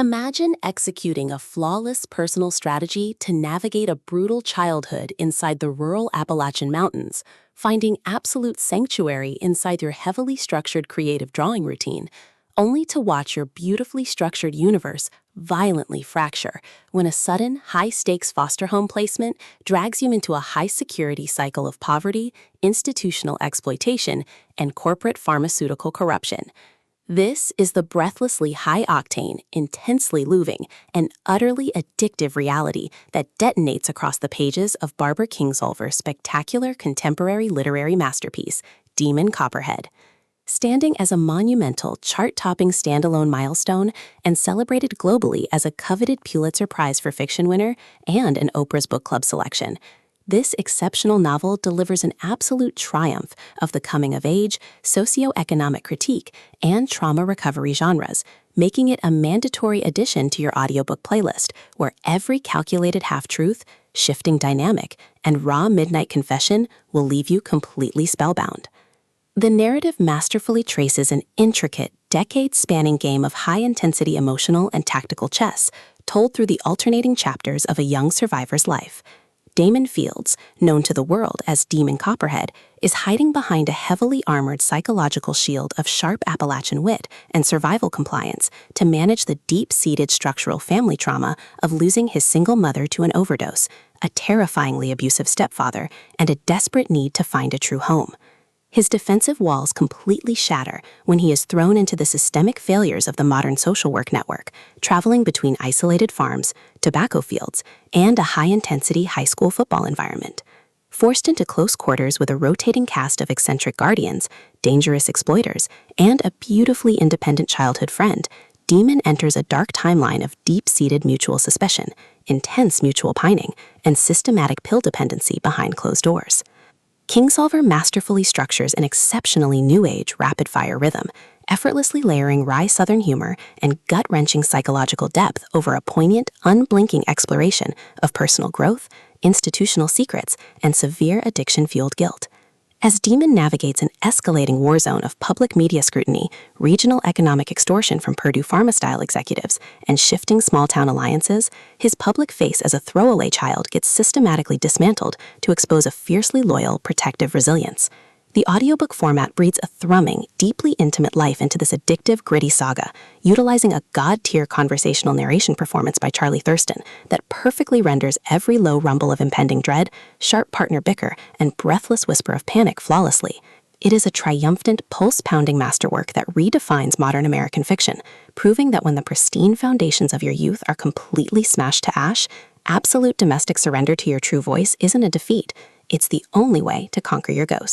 Imagine executing a flawless personal strategy to navigate a brutal childhood inside the rural Appalachian Mountains, finding absolute sanctuary inside your heavily structured creative drawing routine, only to watch your beautifully structured universe violently fracture when a sudden, high-stakes foster home placement drags you into a high-security cycle of poverty, institutional exploitation, and corporate pharmaceutical corruption. This is the breathlessly high-octane, intensely moving, and utterly addictive reality that detonates across the pages of Barbara Kingsolver's spectacular contemporary literary masterpiece, Demon Copperhead. Standing as a monumental, chart-topping standalone milestone and celebrated globally as a coveted Pulitzer Prize for Fiction winner and an Oprah's Book Club selection, this exceptional novel delivers an absolute triumph of the coming-of-age, socioeconomic critique, and trauma recovery genres, making it a mandatory addition to your audiobook playlist, where every calculated half-truth, shifting dynamic, and raw midnight confession will leave you completely spellbound. The narrative masterfully traces an intricate, decade-spanning game of high-intensity emotional and tactical chess, told through the alternating chapters of a young survivor's life. Damon Fields, known to the world as Demon Copperhead, is hiding behind a heavily armored psychological shield of sharp Appalachian wit and survival compliance to manage the deep-seated structural family trauma of losing his single mother to an overdose, a terrifyingly abusive stepfather, and a desperate need to find a true home. His defensive walls completely shatter when he is thrown into the systemic failures of the modern social work network, traveling between isolated farms, tobacco fields, and a high-intensity high school football environment. Forced into close quarters with a rotating cast of eccentric guardians, dangerous exploiters, and a beautifully independent childhood friend, Demon enters a dark timeline of deep-seated mutual suspicion, intense mutual pining, and systematic pill dependency behind closed doors. Kingsolver masterfully structures an exceptionally new-age, rapid-fire rhythm, effortlessly layering wry Southern humor and gut-wrenching psychological depth over a poignant, unblinking exploration of personal growth, institutional secrets, and severe addiction-fueled guilt. As Demon navigates an escalating war zone of public media scrutiny, regional economic extortion from Purdue Pharma-style executives, and shifting small-town alliances, his public face as a throwaway child gets systematically dismantled to expose a fiercely loyal, protective resilience. The audiobook format breathes a thrumming, deeply intimate life into this addictive, gritty saga, utilizing a god-tier conversational narration performance by Charlie Thurston that perfectly renders every low rumble of impending dread, sharp partner bicker, and breathless whisper of panic flawlessly. It is a triumphant, pulse-pounding masterwork that redefines modern American fiction, proving that when the pristine foundations of your youth are completely smashed to ash, absolute domestic surrender to your true voice isn't a defeat. It's the only way to conquer your ghosts.